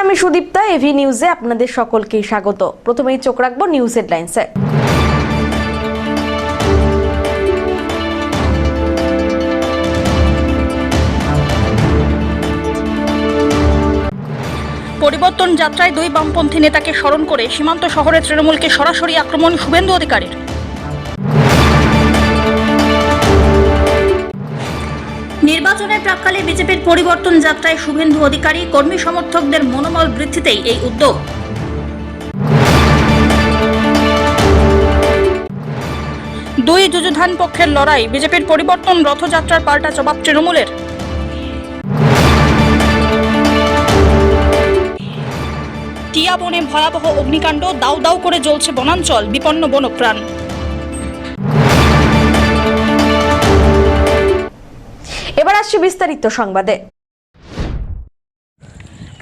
আমি সুদীপ্তা, এভি নিউজে আপনাদের সকলকে স্বাগত। প্রথমেই চোখ রাখবো নিউজ হেডলাইন্সে। পরিবর্তন যাত্রায় দুই বামপন্থী নেতাকে স্মরণ করে সীমান্ত শহরে তৃণমূলকে সরাসরি আক্রমণ শুভেন্দু অধিকারীর। নির্বাচনের প্রাক্কালে বিজেপির পরিবর্তন যাত্রায় শুভেন্দু অধিকারী, কর্মী সমর্থকদের মনোবল বৃদ্ধিতেই এই উদ্যোগ। দুই যুযুধান পক্ষের লড়াই, বিজেপির পরিবর্তন রথযাত্রার পাল্টা জবাব তৃণমূলের। টিয়া বনে ভয়াবহ অগ্নিকাণ্ড, দাউ দাউ করে জ্বলছে বনাঞ্চল, বিপন্ন বন্যপ্রাণ। এবার আসছে বিস্তারিত সংবাদে।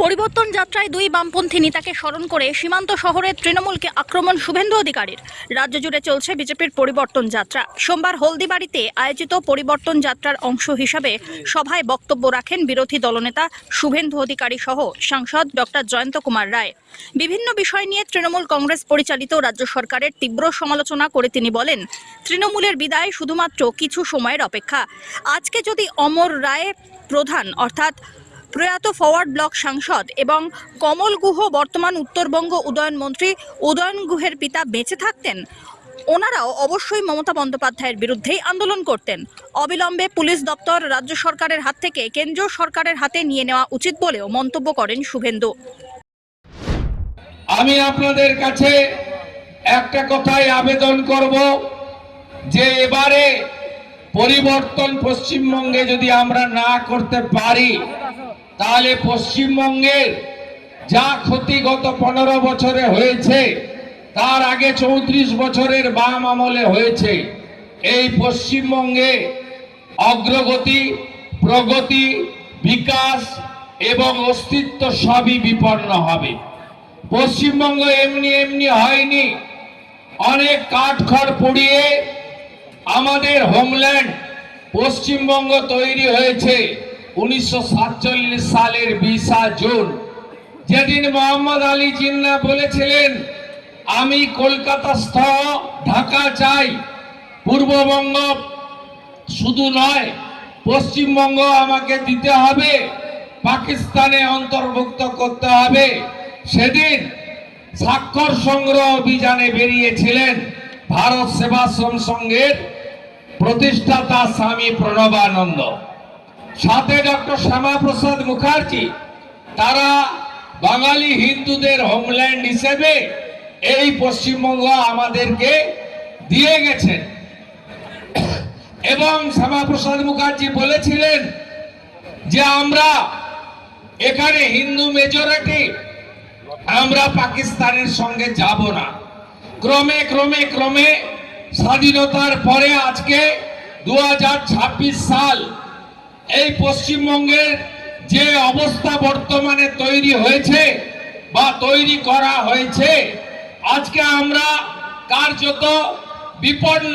পরিবর্তন যাত্রায় দুই বামপন্থী নেতাকে স্মরণ করে সীমান্ত শহরে তৃণমূলকে আক্রমণ শুভেন্দু অধিকারীর। রাজ্য জুড়ে চলছে বিজেপির পরিবর্তন যাত্রা। সোমবার হলদিবাড়িতে আয়োজিত পরিবর্তন যাত্রার অংশ হিসাবে সভায় বক্তব্য রাখেন বিরোধী দলনেতা শুভেন্দু অধিকারী সহ সাংসদ ডক্টর জয়ন্ত কুমার রায়। বিভিন্ন বিষয় নিয়ে তৃণমূল কংগ্রেস পরিচালিত রাজ্য সরকারের তীব্র সমালোচনা করে তিনি বলেন, তৃণমূলের বিদায় শুধুমাত্র কিছু সময়ের অপেক্ষা। আজকে যদি অমর রায় প্রধান অর্থাৎ প্রয়াত ফরওয়ার্ড ব্লক সাংসদ এবং কমল গুহ বর্তমান উত্তরবঙ্গ উন্নয়ন মন্ত্রী উদয়ন গুহের পিতা বেঁচে থাকতেন, ওনারাও অবশ্যই মমতা বন্দ্যোপাধ্যায়ের বিরুদ্ধেই আন্দোলন করতেন। অবিলম্বে পুলিশ দপ্তর রাজ্য সরকারের হাত থেকে কেন্দ্রীয় সরকারের হাতে নিয়ে নেওয়া উচিত বলেও মন্তব্য করেন শুভেন্দু। আমি আপনাদের কাছে একটা কথাই আবেদন করব যে এবারে পরিবর্তন পশ্চিমবঙ্গে যদি আমরা না করতে পারি, তাহলে পশ্চিমবঙ্গের যা ক্ষতি গত 15 বছরে হয়েছে, তার আগে 34 বছরের বাম আমলে হয়েছে, এই পশ্চিমবঙ্গে অগ্রগতি, প্রগতি, বিকাশ এবং অস্তিত্ব সবই বিপন্ন হবে। পশ্চিমবঙ্গ এমনি এমনি হয়নি। অনেক কাঠখড় পুড়িয়ে আমাদের হোমল্যান্ড পশ্চিমবঙ্গ তৈরি হয়েছে 1947 সালের 20 জুন, যেদিন মোহাম্মদ আলী জিন্না বলেছিলেন, আমি কলকাতাস্থ ঢাকা চাই, পূর্ববঙ্গ শুধু নয় পশ্চিমবঙ্গ আমাকে দিতে হবে, পাকিস্তানে অন্তর্ভুক্ত করতে হবে। সেদিন স্বাক্ষর সংগ্রহ অভিযানে বেরিয়েছিলেন ভারত সেবাশ্রম সংঘের প্রতিষ্ঠাতা স্বামী প্রণবানন্দ, সাথে ডক্টর শ্যামাপ্রসাদ মুখার্জি। তারা বাঙালি হিন্দুদের হোমল্যান্ড হিসেবে এই পশ্চিমবঙ্গ আমাদেরকে দিয়ে গেছেন। এবং শ্যামাপ্রসাদ মুখার্জি বলেছিলেন যে আমরা এখানে হিন্দু মেজরিটি, আমরা পাকিস্তানের সঙ্গে যাব না। ক্রমে ক্রমে ক্রমে স্বাধীনতার পরে আজকে 2026 সাল, এই পশ্চিমবঙ্গের যে অবস্থা বর্তমানে তৈরি হয়েছে বা তৈরি করা হয়েছে, আজকে আমরা কার্যত বিপন্ন।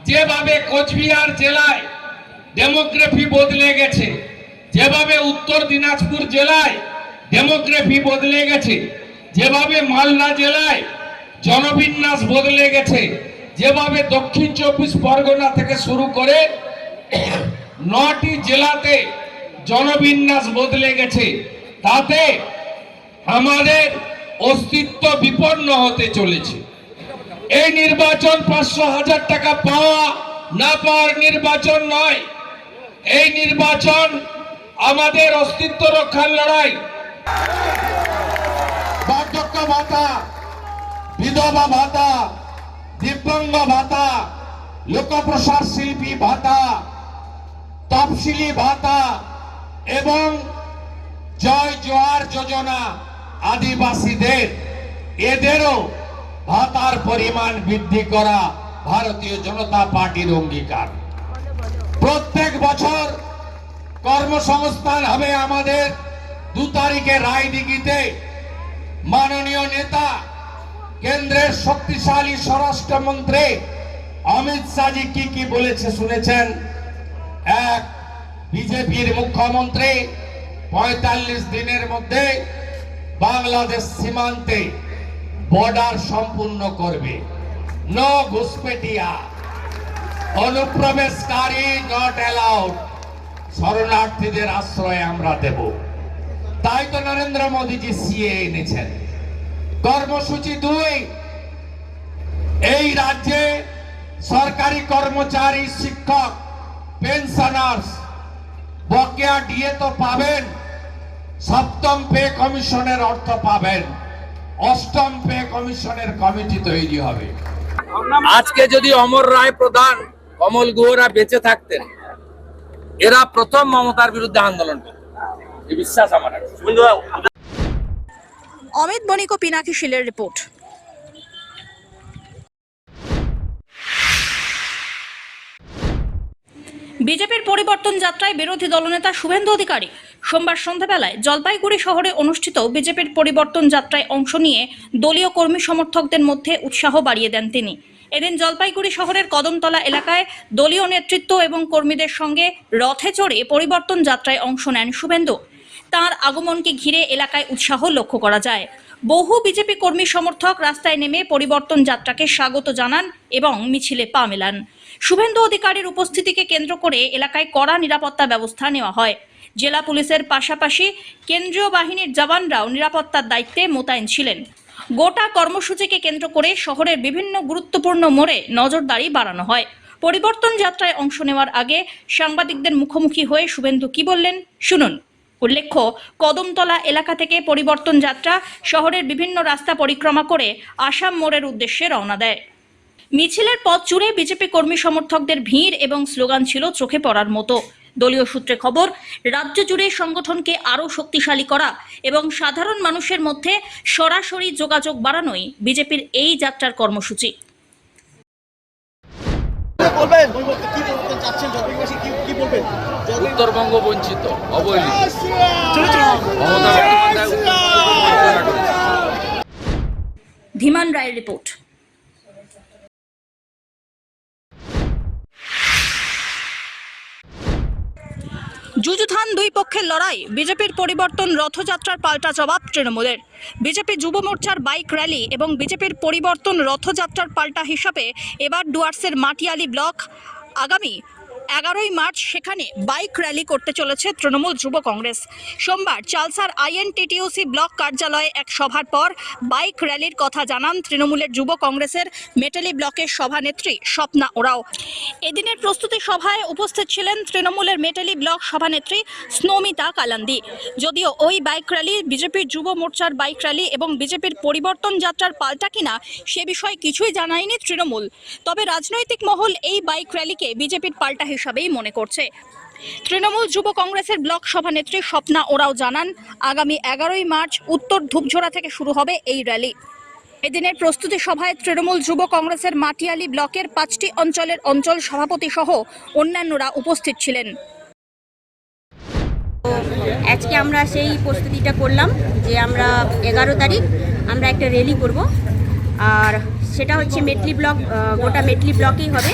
যেভাবে কোচবিহার জেলায় ডেমোগ্রাফি বদলে গেছে, যেভাবে উত্তর দিনাজপুর জেলায় ডেমোগ্রাফি বদলে গেছে, যেভাবে মালদা জেলায় জনবিন্যাস বদলে গেছে, যেভাবে দক্ষিণ 24 পরগনা থেকে শুরু করে 9টি জেলাতে জনবিন্যাস বদলে গেছে, তাতে আমাদের অস্তিত্ব বিপন্ন হতে চলেছে। এই নির্বাচন 500,000 টাকা পাওয়া না পাওয়ার নির্বাচন নয়, এই নির্বাচন আমাদের অস্তিত্ব রক্ষার লড়াই। বার্ধক্য ভাতা, বিধবা ভাতা, দিব্যাঙ্গ ভাতা, লোকপ্রসার শিল্পী ভাতা, তফসিলি ভাতা এবং জয় জোয়ার যোজনা আদিবাসীদের, এদেরও ভাতার পরিমাণ বৃদ্ধি করা ভারতীয় জনতা পার্টির অঙ্গীকার। প্রত্যেক বছর কর্মসংস্থান হবে আমাদের। 2 তারিখে রায়দিঘিতে মাননীয় নেতা কেন্দ্রের শক্তিশালী স্বরাষ্ট্রমন্ত্রী অমিত শাহজি কি বলেছে শুনেছেন। এক বিজেপির মুখ্যমন্ত্রী 45 দিনের মধ্যে বাংলাদেশ সীমান্তে বর্ডার সম্পূর্ণ করবে। নো ঘুসপেটিয়া, অনুপ্রবেশকারী নট অ্যালাউড। শরণার্থীদের আশ্রয় আমরা দেব। তাই তো নরেন্দ্র মোদীজি সিএ এনেছেন। কর্মসূচি 2, এই রাজ্যে সরকারি কর্মচারী, শিক্ষক, পেনশনার্স বকেয়া ডিএ তো পাবেন, 7ম পে কমিশনের অর্থ পাবেন, 8ম পে কমিশনের কমিটি তৈরি হবে। আজকে যদি অমর রায় প্রধান, কমল গুহরা বেঁচে থাকতেন, এরা প্রথম মমতার বিরুদ্ধে আন্দোলন করত, এই বিশ্বাস আমার আছে। অমিত বণিক ও পিনাকি শীলের রিপোর্ট। বিজেপির পরিবর্তন যাত্রায় বিরোধী দলনেতা শুভেন্দু অধিকারী সোমবার সন্ধ্যাবেলায় জলপাইগুড়ি শহরে অনুষ্ঠিত বিজেপির পরিবর্তন যাত্রায় অংশ নিয়ে দলীয় কর্মী সমর্থকদের মধ্যে উৎসাহ বাড়িয়ে দেন তিনি। এদিন জলপাইগুড়ি শহরের কদমতলা এলাকায় দলীয় নেতৃত্ব এবং কর্মীদের সঙ্গে রথে চড়ে পরিবর্তন যাত্রায় অংশ নেন শুভেন্দু। তাঁর আগমনকে ঘিরে এলাকায় উৎসাহ লক্ষ্য করা যায়। বহু বিজেপি কর্মী সমর্থক রাস্তায় নেমে পরিবর্তন যাত্রাকে স্বাগত জানান এবং মিছিলে পা মেলান। শুভেন্দু অধিকারীর উপস্থিতিকে কেন্দ্র করে এলাকায় কড়া নিরাপত্তা ব্যবস্থা নেওয়া হয়। জেলা পুলিশের পাশাপাশি কেন্দ্রীয় বাহিনীর জওয়ানরাও নিরাপত্তার দায়িত্বে মোতায়েন ছিলেন। গোটা কর্মসূচিকে কেন্দ্র করে শহরের বিভিন্ন গুরুত্বপূর্ণ মোড়ে নজরদারি বাড়ানো হয়। পরিবর্তন যাত্রায় অংশ নেওয়ার আগে সাংবাদিকদের মুখোমুখি হয়ে শুভেন্দু কি বললেন শুনুন। উল্লেখ্য, কদমতলা এলাকা থেকে পরিবর্তন যাত্রা শহরের বিভিন্ন রাস্তা পরিক্রমা করে আসাম মোড়ের উদ্দেশ্যে রওনা দেয়। মিছিলের পথ জুড়ে বিজেপি কর্মী সমর্থকদের ভিড় এবং স্লোগান ছিল চোখে পড়ার মতো। দলীয় সূত্রে খবর, রাজ্য জুড়ে সংগঠনকে আরও শক্তিশালী করা এবং সাধারণ মানুষের মধ্যে সরাসরি যোগাযোগ বাড়ানোই বিজেপির এই যাত্রার কর্মসূচি। উত্তরবঙ্গ বঞ্চিত, অবহেলিত, মমতা বন্দ্যোপাধ্যায় ধীমান রায়ের রিপোর্ট। যুযুধান দুই পক্ষের লড়াই, বিজেপির পরিবর্তন রথযাত্রার পাল্টা জবাব তৃণমূলের। বিজেপি যুব মোর্চার বাইক র্যালি এবং বিজেপির পরিবর্তন রথযাত্রার পাল্টা হিসাবে এবার ডুয়ার্সের মাটিয়ালি ব্লক। আগামী 11ই মার্চ সেখানে বাইক র্যালি করতে চলেছে তৃণমূল যুব কংগ্রেস। সোমবার চালসার INTTUC ব্লক কার্যালয়ে এক সভার পর বাইক র্যালির কথা জানান তৃণমূলের যুব কংগ্রেসের মেটালি ব্লকের সভানেত্রী স্বপ্না ওরাও। এদিনের প্রস্তুতি সভায় উপস্থিত ছিলেন তৃণমূলের মেটালি ব্লক সভানেত্রী স্নৌমিতা কালান্দি। যদিও ওই বাইক র্যালি বিজেপির যুব মোর্চার বাইক র্যালি এবং বিজেপির পরিবর্তন যাত্রার পাল্টা কিনা সে বিষয়ে কিছুই জানায়নি তৃণমূল। তবে রাজনৈতিক মহল এই বাইক র্যালিকে বিজেপির পাল্টা হিসাবেই মনে করছে। তৃণমূল যুব কংগ্রেসের ব্লক সভানেত্রী স্বপ্না ওরাও জানান, আগামী 11ই মার্চ উত্তর ধূপঝোড়া থেকে শুরু হবে এই র্যালি। এদিনের প্রস্তুতি সভায় তৃণমূল যুব কংগ্রেসের মাটিয়ালি ব্লকের 5টি অঞ্চলের অঞ্চল সভাপতি সহ অন্যান্যরা উপস্থিত ছিলেন। আজকে আমরা সেই প্রস্তুতিটা করলাম যে আমরা 11 তারিখ আমরা একটা র্যালি করব, আর সেটা হচ্ছে মেটলি ব্লক, গোটা মেটলি ব্লকেই হবে।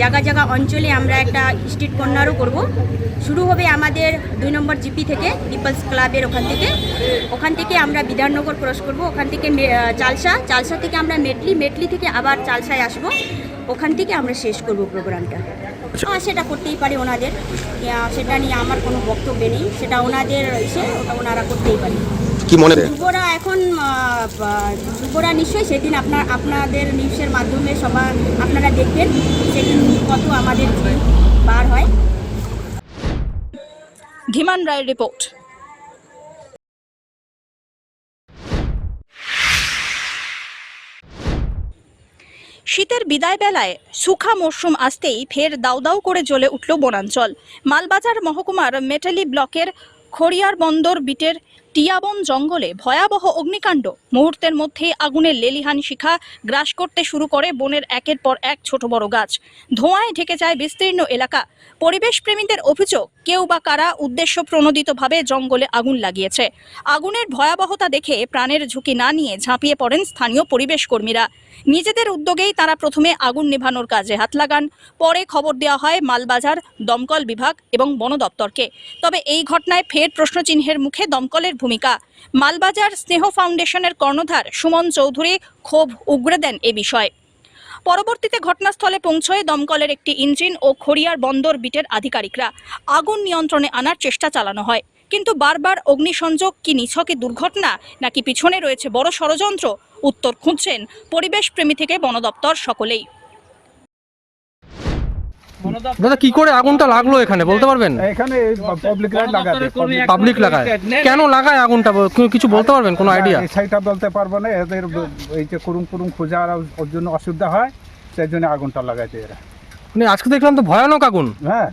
জায়গা জায়গা অঞ্চলে আমরা একটা স্ট্রিট কর্নারও করব। শুরু হবে আমাদের 2 নম্বর জিপি থেকে, পিপলস ক্লাবের ওখান থেকে আমরা বিধাননগর ক্রস করব, ওখান থেকে চালসা থেকে আমরা মেটলি থেকে আবার চালসায় আসব, ওখান থেকে আমরা শেষ করব প্রোগ্রামটা। সেটা করতেই পারে ওনাদের, সেটা নিয়ে আমার কোনো বক্তব্য নেই, সেটা ওনাদের ওটা ওনারা করতেই পারে। কি মনে যুবরা নিশ্চয়ই সেদিন আপনাদের নিউজের মাধ্যমে সবার আপনারা দেখবেন সেদিন কত আমাদের বার হয়। ধীমান রায়ের রিপোর্ট। শীতের বিদায় বেলায় সুখা মরশুম আসতেই ফের দাউ দাউ করে জ্বলে উঠল বনাঞ্চল। মালবাজার মহকুমার মেটালি ব্লকের খড়িয়ার বন্দর বিটের টিয়াবন জঙ্গলে ভয়াবহ অগ্নিকাণ্ড। মুহূর্তের মধ্যে আগুনের লেলিহান শিখা গ্রাস করতে শুরু করে বনের একের পর এক ছোট বড় গাছ। ধোঁয়ায় ঢেকে যায় বিস্তীর্ণ এলাকা। পরিবেশ প্রেমীদের অভিযোগ, কেউ বা কারা উদ্দেশ্য প্রণোদিতভাবে জঙ্গলে আগুন লাগিয়েছে। আগুনের ভয়াবহতা দেখে প্রাণের ঝুঁকি না নিয়ে ঝাঁপিয়ে পড়েন স্থানীয় পরিবেশ কর্মীরা। নিজেদের উদ্যোগেই তারা প্রথমে আগুন নেভানোর কাজে হাত লাগান, পরে খবর দেওয়া হয় মালবাজার দমকল বিভাগ এবং বন দপ্তরকে। তবে এই ঘটনায় ফের প্রশ্নচিহ্নের মুখে দমকলের ভূমিকা। মালবাজার স্নেহ ফাউন্ডেশনের কর্ণধার সুমন চৌধুরী ক্ষোভ উগরে দেন এ বিষয়ে। পরবর্তীতে ঘটনাস্থলে পৌঁছয়ে দমকলের একটি ইঞ্জিন ও খড়িয়ার বন্দর বিটের আধিকারিকরা আগুন নিয়ন্ত্রণে আনার চেষ্টা চালানো হয়, কিন্তু বারবার অগ্নিসংযোগ কি নিছকে দুর্ঘটনা নাকি পিছনে রয়েছে বড় ষড়যন্ত্র, উত্তর খুঁজছেন পরিবেশ প্রেমী থেকে বন দপ্তর সকলেই। দাদা কি করে আগুনটা লাগলো এখানে বলতে পারবেন? এখানে পাবলিক লাগায়, পাবলিক লাগায়, কেন লাগায় আগুনটা কিছু বলতে পারবেন? কোনো আইডিয়া? সেটা বলতে পারবো না। এদের এই যে কুরুম খোঁজার ওর জন্য অসুবিধা হয়, সেই জন্য আগুনটা লাগাইছে এরা। মানে আজকে দেখলাম তো ভয়ানক আগুন। হ্যাঁ,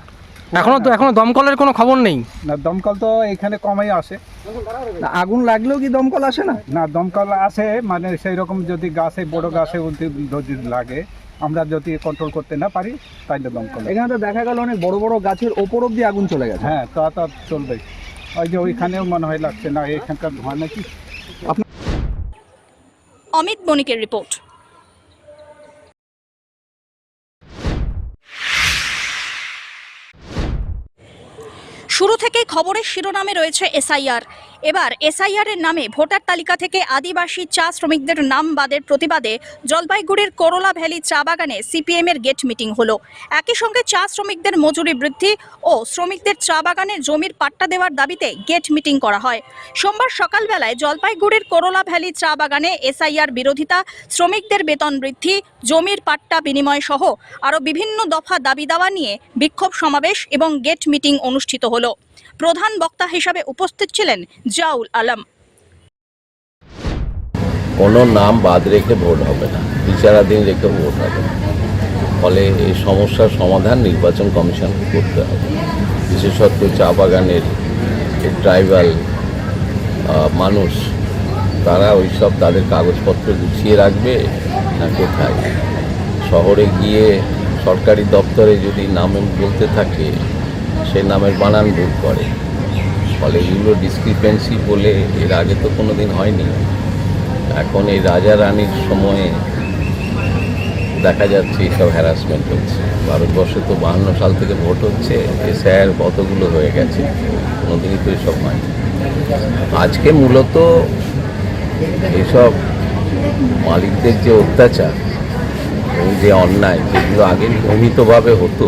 এখনো দমকলের কোনো খবর নেই। না, দমকল তো এখানে কমই আসে। আগুন লাগলেও কি দমকল আসে না? না, দমকল আসে, মানে সেই রকম যদি গাছে বড় গাছে যদি লাগে, আমরা যদি কন্ট্রোল করতে না পারি তাইলে দমকল। এখানে তো দেখা গেল অনেক বড় বড় গাছের ওপর অব্দি আগুন চলে গেছে। হ্যাঁ, তা চলবে। ওই যে ওইখানেও মনে হয় লাগছে না, এখানকার ধোঁয়া নাকি। অমিত বণিকের রিপোর্ট। শুরু থেকেই খবরের শিরোনামে রয়েছে এসআইআর। এবার এসআইআর এর নামে ভোটার তালিকা থেকে আদিবাসী চা শ্রমিকদের নাম বাদের প্রতিবাদে জলপাইগুড়ির করোলা ভ্যালি চা বাগানে সিপিএম এর গেট মিটিং হলো। একই সঙ্গে চা শ্রমিকদের মজুরি বৃদ্ধি ও শ্রমিকদের চা বাগানের জমির পাট্টা দেওয়ার দাবিতে গেট মিটিং করা হয়। সোমবার সকালবেলায় জলপাইগুড়ির করোলা ভ্যালি চা বাগানে এসআইআর বিরোধিতা, শ্রমিকদের বেতন বৃদ্ধি, জমির পাট্টা বিনিময় সহ আরও বিভিন্ন দফা দাবি দাওয়া নিয়ে বিক্ষোভ সমাবেশ এবং গেট মিটিং অনুষ্ঠিত হলো। প্রধান বক্তা হিসাবে উপস্থিত ছিলেন জাউল আলম। কোনো নাম বাদ রেখে ভোট হবে না, বিচারাধীন রেখে ভোট হবে না। ফলে এই সমস্যার সমাধান নির্বাচন কমিশনকে করতে হবে। বিশেষত চা বাগানের ট্রাইবাল মানুষ, তারা ওইসব তাদের কাগজপত্র গুছিয়ে রাখবে না কোথায়? শহরে গিয়ে সরকারি দপ্তরে যদি নাম বলতে থাকে, সে নামের বানান ভুল করে। ফলে এগুলো ডিসক্রিপেন্সি বলে এর আগে তো কোনো দিন হয়নি। এখন এই রাজা রানীর সময়ে দেখা যাচ্ছে এইসব হ্যারাসমেন্ট হচ্ছে। ভারতবর্ষে তো 52 সাল থেকে ভোট হচ্ছে, এসআইআর কতগুলো হয়ে গেছে, কোনোদিনই তো এসব হয়নি। আজকে মূলত এইসব মালিকদের যে অত্যাচার এবং যে অন্যায়, যেগুলো আগে নিয়মিতভাবে হতো,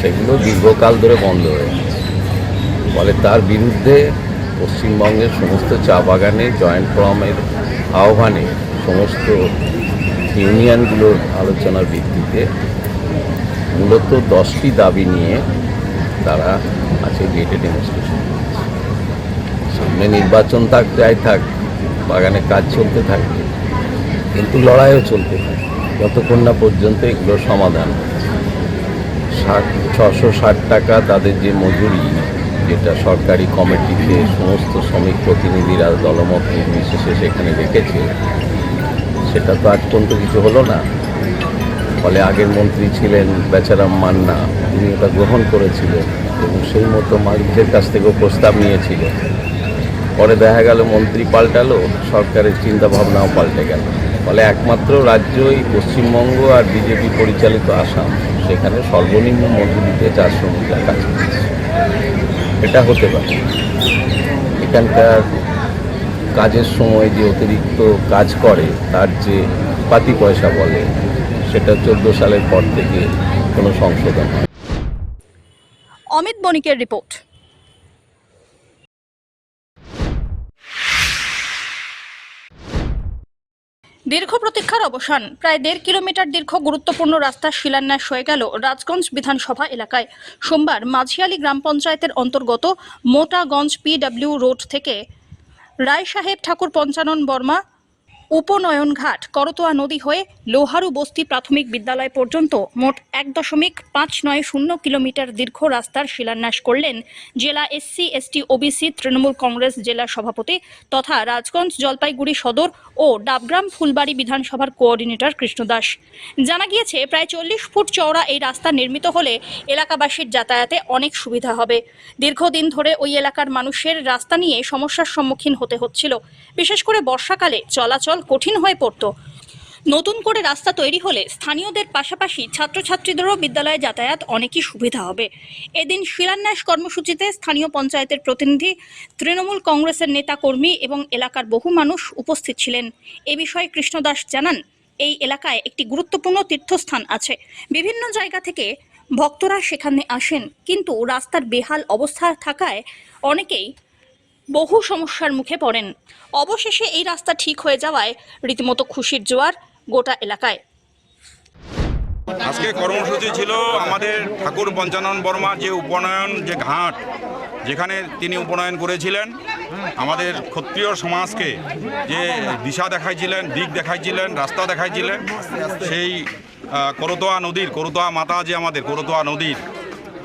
সেগুলো দীর্ঘকাল ধরে বন্ধ হয়ে গেছে। ফলে তার বিরুদ্ধে পশ্চিমবঙ্গের সমস্ত চা বাগানে জয়েন্ট ফোরামের আহ্বানে সমস্ত ইউনিয়নগুলোর আলোচনার ভিত্তিতে মূলত 10টি দাবি নিয়ে তারা আজকে গেটে ডেমনস্ট্রেশন করছে। সামনে নির্বাচন থাক, যাই থাক, বাগানে কাজ চলতে থাকবে, কিন্তু লড়াইও চলতে থাকে যতক্ষণ না পর্যন্ত এগুলোর সমাধান হচ্ছে। 660 টাকা তাদের যে মজুরি, যেটা সরকারি কমিটিতে সমস্ত শ্রমিক প্রতিনিধিরা দলমত নির্বিশেষে সেখানে রেখেছে, সেটা তো আজ পর্যন্ত কিছু হলো না। ফলে আগের মন্ত্রী ছিলেন বেচারাম মান্না, তিনি ওটা গ্রহণ করেছিলেন এবং সেই মতো মালিকদের কাছ থেকেও প্রস্তাব নিয়েছিলেন। পরে দেখা গেল মন্ত্রী পাল্টালো, সরকারের চিন্তাভাবনাও পাল্টে গেল। ফলে একমাত্র রাজ্যই পশ্চিমবঙ্গ আর বিজেপি পরিচালিত আসাম, সেখানে সর্বনিম্ন মজুরিতে চা শ্রমিকরা কাজ করছে। এটা হতে পারে। এখানকার কাজের সময় যে অতিরিক্ত কাজ করে তার যে পাতি পয়সা বলে, সেটা 14 সালের পর থেকে কোনো সংশোধন হয়। অমিত বণিকের রিপোর্ট। দীর্ঘ প্রতীক্ষার অবসান। প্রায় 1.5 কিলোমিটার দীর্ঘ গুরুত্বপূর্ণ রাস্তার শিলান্যাস হয়ে গেল রাজগঞ্জ বিধানসভা এলাকায়। সোমবার মাঝিয়ালি গ্রাম পঞ্চায়েতের অন্তর্গত মোটাগঞ্জ পিডব্লিউ রোড থেকে রায় সাহেব ঠাকুর পঞ্চানন বর্মা উপনয়ন ঘাট করতোয়া নদী হয়ে লোহারু বস্তি প্রাথমিক বিদ্যালয় পর্যন্ত মোট 1.590 কিলোমিটার দীর্ঘ রাস্তার শিলান্যাস করলেন জেলা SC ST OBC Trinamool Congress জেলা সভাপতি তথা রাজগঞ্জ জলপাইগুড়ি সদর ও ডাবগ্রাম ফুলবাড়ি বিধানসভার কোঅর্ডিনেটর কৃষ্ণ দাস। জানা গিয়েছে, প্রায় 40 ফুট চওড়া এই রাস্তা নির্মিত হলে এলাকাবাসীর যাতায়াতে অনেক সুবিধা হবে। দীর্ঘদিন ধরে ওই এলাকার মানুষের রাস্তা নিয়ে সমস্যার সম্মুখীন হতে হচ্ছিল। বিশেষ করে বর্ষাকালে চলাচল কঠিন হয়ে পড়ত। নতুন করে রাস্তা তৈরি হলে স্থানীয়দের পাশাপাশি ছাত্রছাত্রীদেরও বিদ্যালয়ে যাতায়াত অনেকই সুবিধা হবে। এদিন শিলান্যাস কর্মসূচিতে স্থানীয় পঞ্চায়েতের প্রতিনিধি, তৃণমূল কংগ্রেসের নেতাকর্মী এবং এলাকার বহু মানুষ উপস্থিত ছিলেন। এ বিষয়ে কৃষ্ণ দাস জানান, এই এলাকায় একটি গুরুত্বপূর্ণ তীর্থস্থান আছে। বিভিন্ন জায়গা থেকে ভক্তরা সেখানে আসেন, কিন্তু রাস্তার বেহাল অবস্থা থাকায় অনেকেই বহু সমস্যার মুখে পড়েন। অবশেষে এই রাস্তা ঠিক হয়ে যাওয়ায় রীতিমতো খুশির জোয়ার গোটা এলাকায়। আজকে কর্মসূচি ছিল আমাদের ঠাকুর পঞ্চানন বর্মা যে উপনয়ন, যে ঘাট যেখানে তিনি উপনয়ন করেছিলেন, আমাদের ক্ষত্রিয় সমাজকে যে দিশা দেখাইছিলেন, দিক দেখাইছিলেন, রাস্তা দেখাইছিলেন, সেই করতোয়া নদীর, করতোয়া মাতা যে আমাদের করতোয়া নদীর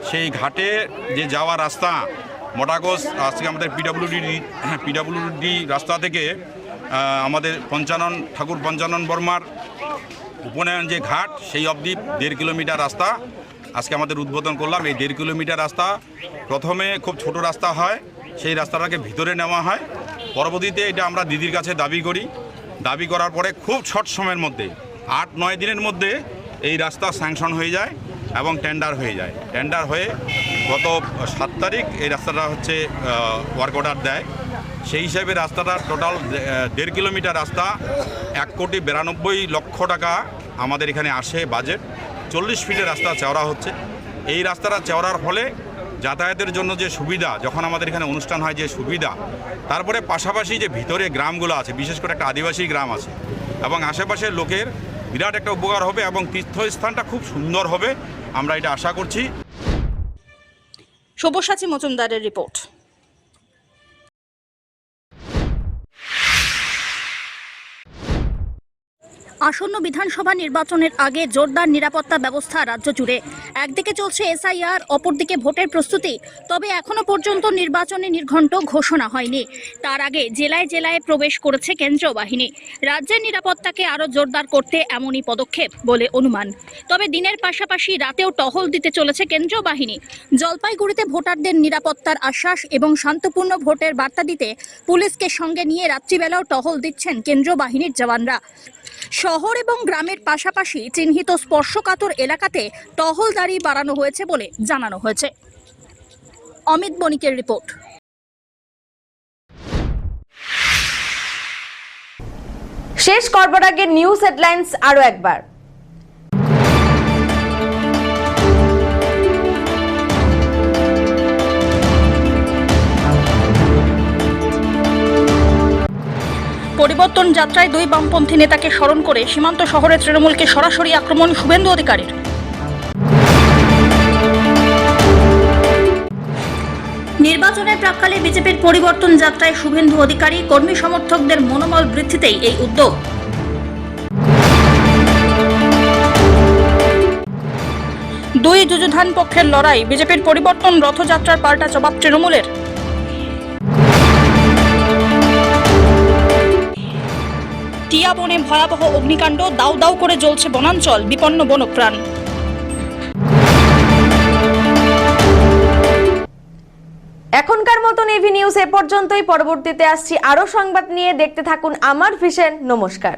সেই ঘাটে যে যাওয়া রাস্তা মোটাগোস আজকে আমাদের পিডব্লিউডি রাস্তা থেকে আমাদের ঠাকুর পঞ্চানন বর্মার উপনয়ন যে ঘাট সেই অবধি 1.5 কিলোমিটার রাস্তা আজকে আমাদের উদ্বোধন করলাম। এই 1.5 কিলোমিটার রাস্তা প্রথমে খুব ছোট রাস্তা হয়, সেই রাস্তাটাকে ভিতরে নেওয়া হয়। পরবর্তীতে এটা আমরা দিদির কাছে দাবি করার পরে খুব শর্ট সময়ের মধ্যে 8-9 দিনের মধ্যে এই রাস্তা স্যাংশন হয়ে যায় এবং টেন্ডার হয়ে যায়। টেন্ডার হয়ে গত 7 তারিখ এই রাস্তাটা হচ্ছে ওয়ার্ক অর্ডার দেয়। সেই হিসাবে রাস্তাটা টোটাল 1.5 কিলোমিটার রাস্তা 1,92,00,000 টাকা আমাদের এখানে আসে বাজেট। 40 ফিটের রাস্তা চওড়া হচ্ছে। এই রাস্তাটা চওড়ার ফলে যাতায়াতের জন্য যে সুবিধা, যখন আমাদের এখানে অনুষ্ঠান হয় যে সুবিধা, তারপরে পাশাপাশি যে ভিতরে গ্রামগুলো আছে, বিশেষ করে একটা আদিবাসী গ্রাম আছে এবং আশেপাশের লোকের বিরাট একটা উপকার হবে এবং তীর্থস্থানটা খুব সুন্দর হবে, আমরা এটা আশা করছি। সব্যসাচী মজুমদারের রিপোর্ট। আসন্ন বিধানসভা নির্বাচনের আগে জোরদার নিরাপত্তা ব্যবস্থা রাজ্য জুড়ে। একদিকে চলছে এসআইআর, অপরদিকে ভোটের প্রস্তুতি। তবে এখনো পর্যন্ত নির্বাচনী নির্ঘণ্ট ঘোষণা হয়নি। তার আগে জেলায় জেলায় প্রবেশ করেছে কেন্দ্রীয় বাহিনী। রাজ্যের নিরাপত্তাকে আরও জোরদার করতে এমনই পদক্ষেপ বলে অনুমান। তবে দিনের পাশাপাশি রাতেও টহল দিতে চলেছে কেন্দ্রীয় বাহিনী। জলপাইগুড়িতে ভোটারদের নিরাপত্তার আশ্বাস এবং শান্তপূর্ণ ভোটের বার্তা দিতে পুলিশকে সঙ্গে নিয়ে রাত্রিবেলাও টহল দিচ্ছেন কেন্দ্রীয় বাহিনীর জওয়ানরা। শহর এবং গ্রামের পাশাপাশি চিহ্নিত স্পর্শকাতর এলাকাতে টহলদারি বাড়ানো হয়েছে বলে জানানো হয়েছে। অমিত বণিকের রিপোর্ট। শেষ করবার আগে নিউজ হেডলাইন্স আরো একবার। পরিবর্তন যাত্রায় 2 বামপন্থী নেতাকে স্মরণ করে সীমান্ত শহরে তৃণমূলকে সরাসরি আক্রমণ শুভেন্দু অধিকারীর। নির্বাচনের প্রাক্কালে বিজেপির পরিবর্তন যাত্রায় শুভেন্দু অধিকারী, কর্মী সমর্থকদের মনোবল বৃদ্ধিতেই এই উদ্যোগ। দুই যুযুধান পক্ষের লড়াই, বিজেপির পরিবর্তন রথযাত্রার পাল্টা জবাব তৃণমূলের। টিয়া বনে ভয়াবহ অগ্নিকাণ্ড, দাউ দাউ করে জ্বলছে বনাঞ্চল, বিপন্ন বনপ্রাণ। এখনকার মতন এভি নিউজ এ পর্যন্তই। পরবর্তীতে আসছি আরো সংবাদ নিয়ে। দেখতে থাকুন আমার ভিশন। নমস্কার।